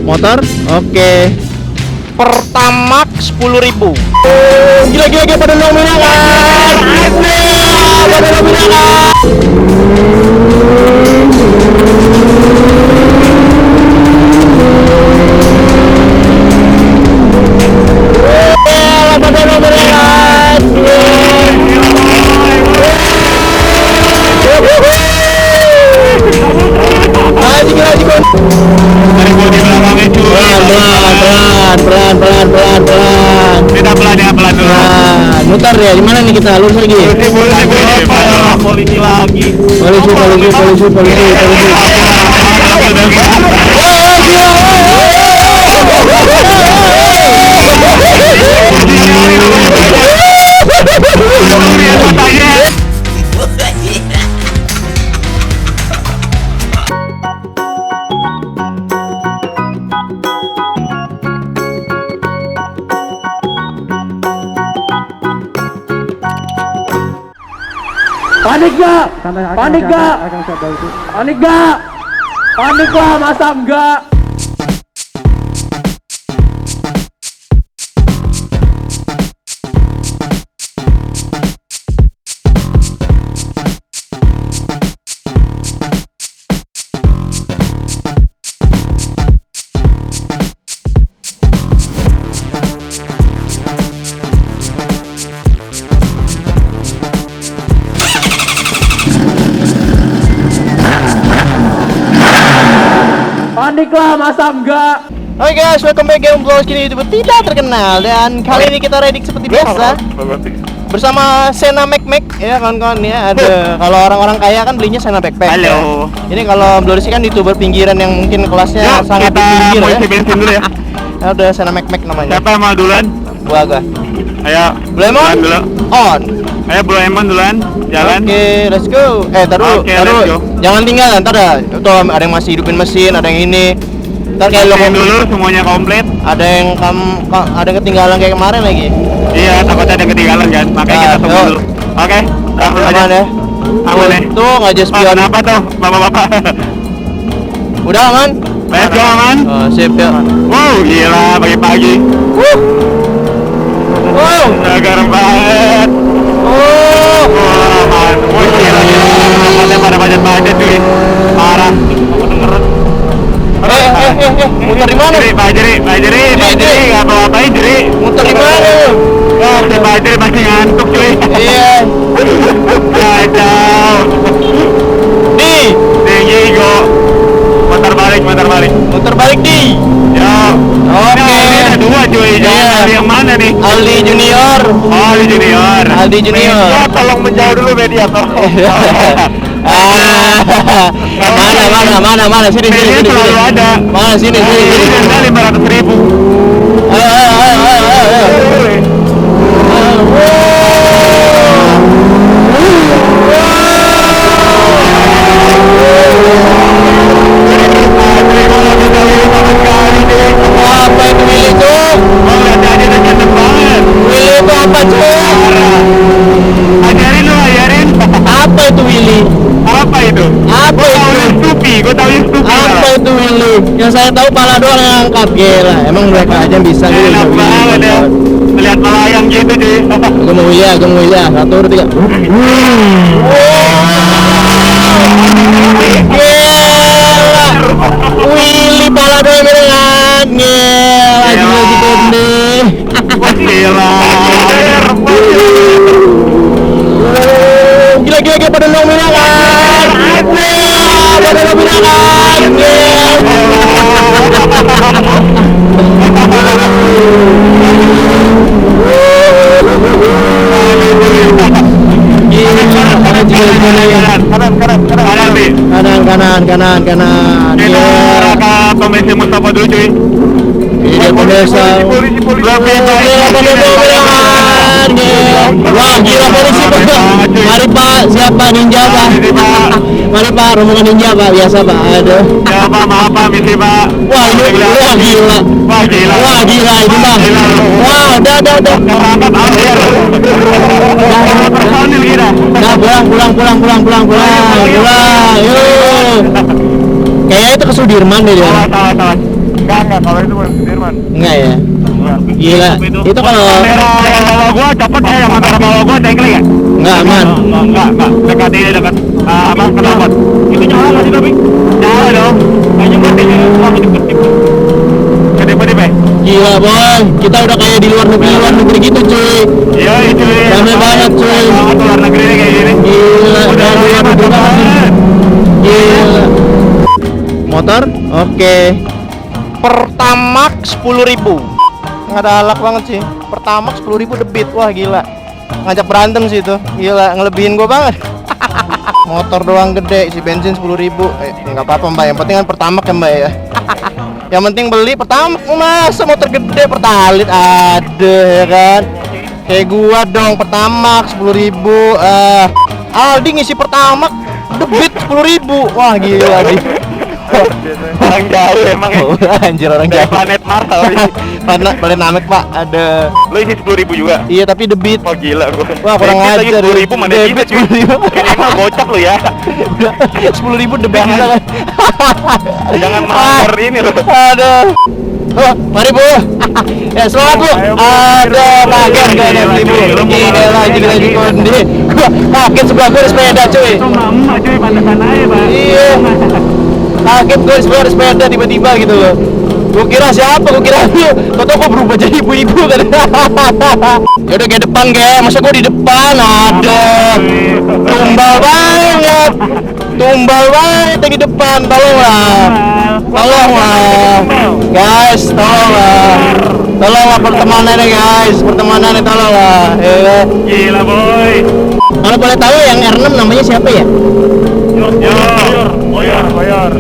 Motor, oke. Pertamax 10.000. Gila pada nominal kan? Pada nominal kan? Pada nominal kan? Lagi kan? Pelan. Kita pelan dulu. Nah, mutar ya. Di mana nih kita? Lurus lagi. Polisi lagi. Polisi. Panik gak? Masa enggak? Paniklah, masa enggak? Oke guys, welcome back game vlog kini YouTube tidak terkenal. Dan kali ini kita redik seperti biasa bersama Sena Mac ya kawan-kawan ya. Ada kalau orang-orang kaya kan belinya Sena backpack. Halo. Ya. Ini kalau Blursi kan YouTuber pinggiran yang mungkin kelasnya sangat pinggir ya. Kita bensin dulu ya. Ada Sena Mac namanya. Siapa yang mau duluan? Gua. Ayo. Blemon dulu. on. Ayo Blemon duluan. Jalan. Oke, let's go. Taruh. Let's go. Jangan tinggal, ntar ada yang masih hidupin mesin, ada yang ini. Ntar kayak lo dulu semuanya komplit. Ada yang ada yang ketinggalan kayak kemarin lagi. Iya, takutnya ada yang ketinggalan kan. Makanya kita tunggu dulu. Oke. Aman ya. Aman ya. Tuh ngajak spion. Kenapa tuh, bapak-bapak? Udah aman? Let's go aman. Oh, sip ya. Wow, gila pagi-pagi. Wow, segar banget. oh, Wah, wah gila. Ada pada budget cuy. Parah. muter di mana? Pak Jeri, nggak apa-apain Jeri. Muter di mana lu? Wah, si Pak Jeri masih ngantuk cuy. Iya. Kacau. Nih, Gigo. Muter balik. muter balik di. Yo. Oke. Nah, ini ada dua cuy. Jangan yang mana nih? Aldi Junior. Aldi Junior. Ya, tolong menjauh dulu media toh. Mana sini selalu ada. Mana sini. Denda 500.000. Ayo. Apa itu Willy tuh? Oh, lihat aja udah ganteng banget. Willy itu apa cuy? Ajarin. Apa itu Willy? Apa itu? Apa itu? Gue tahu yang Stupi. Apa itu Willy? Yang saya tahu pala doang yang angkat. Gila, emang mereka aja bisa gitu. Enak banget ya. Lihat melayang gitu cuy. Gue mau iya. 1, 2, 3. Gila. Willy pala doang yang angkat. Gila gitu nih. Gila. Gila pada nominal kan? Pada nominal kan? Kanan. Kita Raka Pemesi Mustafa dulu cuy. Iya pemirsa. Wah gila polisi Pak. Mari Pak, siapa ninja Pak? Mari Pak, rombongan ninja Pak, biasa Pak. Aduh. Ya Pak, maaf Pak, misi Pak. Wah gila. Wah gila ini Bang. Wah udah. Angkat akhir. Personil kita. Nah pulang. Yuk. Kayaknya itu ke Sudirman deh dia. Awas. kan? Enggak ya? Gila. Itu kalau kamera yang bawa gua cepet ya, yang kamera bawa gua cengkling ya? enggak aman. Enggak. Dekat ini, dekat apa, kenapa? Itu nyala nggak sih tapi? Nyala dong. Kayaknya matinya cuma kedip-kedip. Kedip-kedip ya? Gila boy, kita udah kayak di luar negeri gitu cuy. Iya itu ya. Rame banget cuy. Banget luar negeri nih kayak gini. Gila, Udah di luar negeri banget. Gila. Motor? Oke. Pertamax 10.000. Nggak ada alak banget sih. Pertamax 10.000 debit. Wah gila. Ngajak berantem sih itu. Gila, ngelebihin gua banget. Motor doang gede, si bensin 10.000. Nggak apa-apa mbak, yang penting kan Pertamax ya mbak ya. Yang penting beli Pertamax, masa motor gede Pertalit ada ya kan. Kayak gua dong Pertamax 10.000. Aldi ngisi Pertamax debit 10.000. Wah gila Aldi. Orang jauh emang ya. Oh, anjir orang Dari jauh. planet Mars kali. Planet Namek pak, ada. Lo isi 10.000 juga? Iya tapi debit. Oh gila gua. Wah kurang Debit lagi ajar. 10.000 mana Debit bisa cuy. 10.000. Ini mah bocah lo ya. 10.000 debit bisa kan? Jangan mager ini lo. Aduh. Oh, mari bu. Ya selamat bu. Ada kaget gak ada ibu. Gila lagi lagi kondi. Gua kaget sebelah gue ada sepeda cuy. Itu mama cuy, pantesan aja pak. Iya. Kaget gue sebelah ada sepeda tiba-tiba gitu loh. Gue kira siapa? Gue kira lu. Tau-tau gue berubah jadi ibu-ibu kan. Yaudah kayak depan kayak. Masa gue di depan? Aduh. Tumbal banget. Tumbal banget yang di depan. Tolonglah. Tolonglah. Guys, tolonglah. Tolonglah pertemanannya guys. Pertemanannya tolonglah. Ya. Gila boy. Kalau boleh tahu yang R6 namanya siapa ya? Bayar.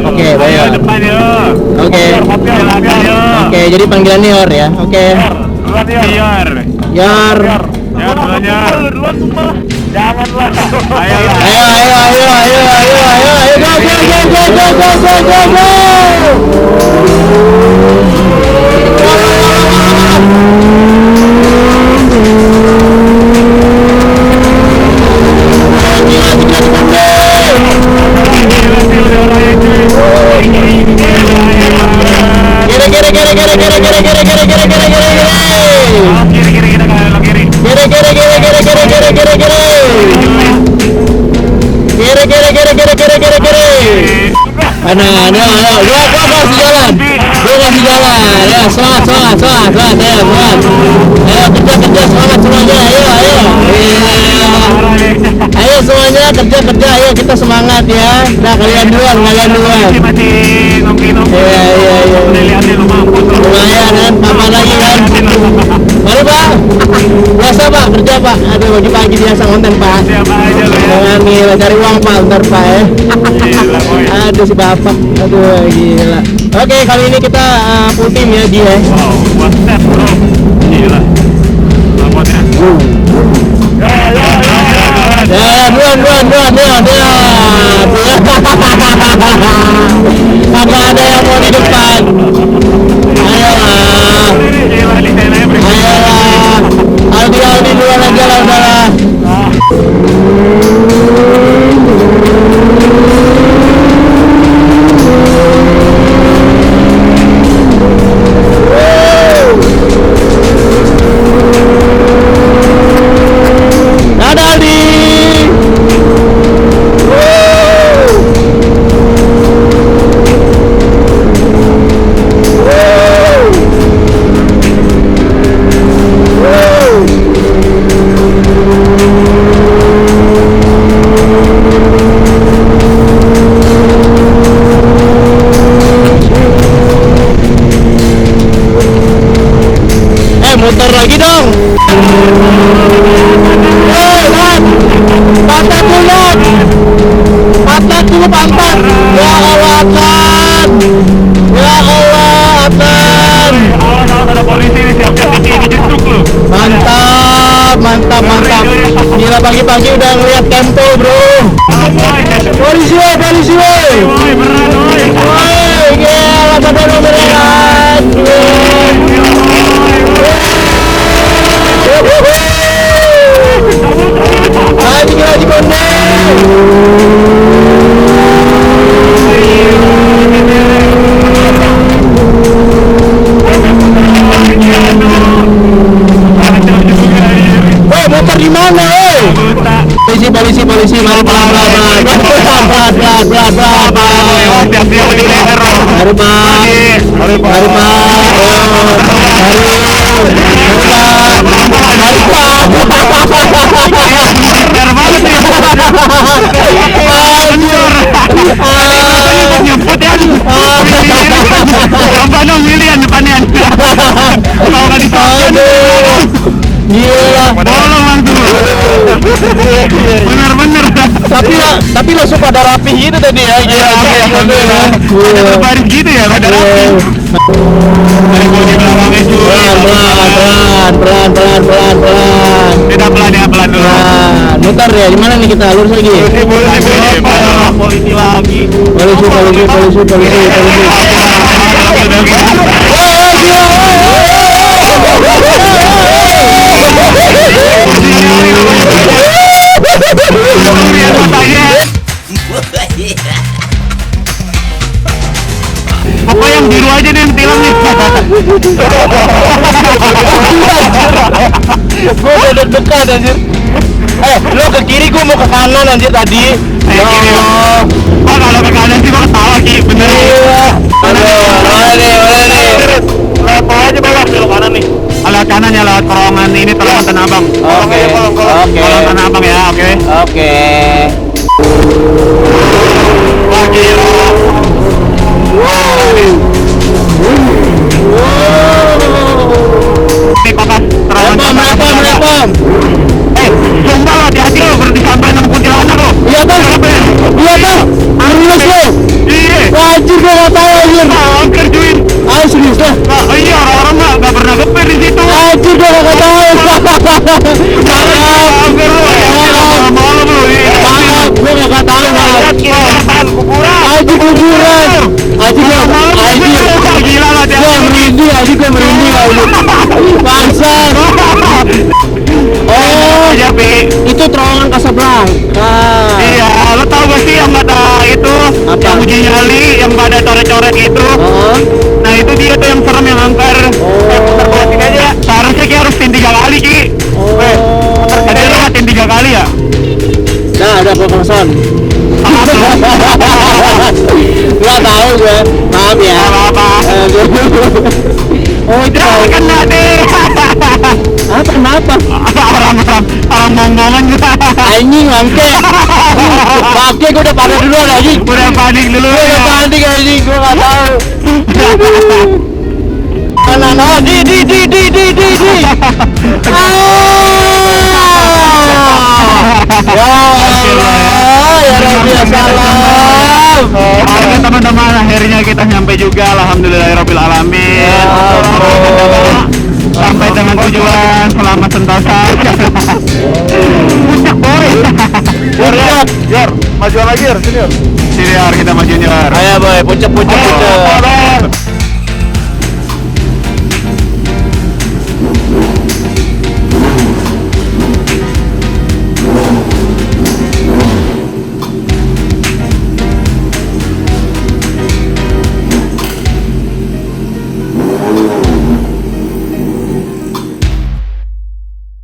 Oke, bayar. Ayo depan yo. Oke. Oke, jadi panggilannya Yor ya. Oke. Bayar. Yar. Duluan tumbal. Janganlah. Ayo. Ayo, go. Gua kasih jalan. Ya, semangat. Ayo kerja semangat semuanya. Ayo semuanya kerja. Ayo kita semangat ya. Nah kalian duluan. Masih nongki-nongki. Iya. Udah liatin lu mampu tuh. Lumayan kan, kapan lagi kan? Mari pak. Biasa pak, kerja pak. Aduh pagi-pagi biasa konten pak. Siapa aja lo ya. Gila, cari uang pak, bentar pak ya. Gila boy. Aduh si bapak. Aduh gila. Oke, kali ini kita full team ya dia. Wow, buat step bro. Gila. Lambatnya. Ya, duluan. Kagak ada yang mau di depan. Ayolah. Gila nih saya nanya berikut. Ayolah. Aldi duluan aja lah udahlah. Dadah Aldi. Muter lagi dong. Pantat dulu pantat. Ya Allah Atan. Awas ada polisi nih, siap-siap ditusuk lu. Mantap. Gila pagi-pagi udah ngeliat tempo bro. Polisi woi. Woi, berat woi. Woi, gila pada mobilan. Lagi konde. Pelan. Siap-siap di leher. Mari Bang. Mari Mari Bener banget nih. Nyebut ya. Coba dong William depannya. Kalau nggak disalahin. Gila. Bolong langsung. Bener-bener. Tapi langsung pada rapi gitu tadi ya. Iya, baris gitu ya, pada rapi. Dari bodi belakangnya juga. Pelan. Tidak pelan ya, pelan dulu. Nah, muter ya. Gimana nih kita lurus lagi? Polisi lagi. Polisi. Pokoknya yang biru aja nih yang tilang nih. Gue udah deg-degan anjir. Lo ke kiri, gue mau ke kanan anjir tadi. Kiri. Oh, kalau ke kanan sih gua salah Ki, bener. Boleh nih. Lepo aja belok kanan nih. Lewat kanan ya, lewat terowongan ini, terowongan Tanah Abang. Oke. Terowongan Tanah Abang ya, oke. Wah, gila. Ini kota terowongan Tanah Abang. Repom. Sumpah lo, hati-hati lo, berhenti sampai nemu kuntilanak lo. Iya Bang. Serius lo? Iya. Anjir, gue gak tau anjir. Hampir cuy. Serius lah. Nah, iya orang-orang nggak pernah geper di situ. Anjir, gue gak tau. Hampir lo ya. Malam lo. Maaf, gue gak tau. Kuburan. Anjir, kuburan. Anjir. Gila lah dia. Gue merinding anjir. Bangsat. Oh, Iya, Pi. itu terowongan Casablanca. Iya, lo tau gak sih yang ada itu? Apa? Yang uji nyali, yang gak ada coret-coret itu. Oh. Nah itu dia tuh yang serem, yang angker. Putar bawah sini aja. Seharusnya Ki harus tin 3 kali Ki. Tadi lo tin 3 kali ya? Nah, ada pemanasan. Gak tahu gue. Maaf ya. Apa-apa. Oh, itu Ya kena deh. apa? Kenapa? Orang ngomong-ngomong juga. Anjing bangke. Bangke, gue udah pada duluan anjing. Udah panik dulu. Gue udah panik anjing, gue gak tahu. Nah, di. Ya Rabbi, salam. Oke teman-teman, akhirnya kita nyampe juga, alhamdulillahirabbil alamin. Sampai dengan tujuan, selamat sentosa. Puncak boy. Jor, majuan lagi, Jor. Sini Yor, kita maju Yor. Ayo boy, puncak. Ayo,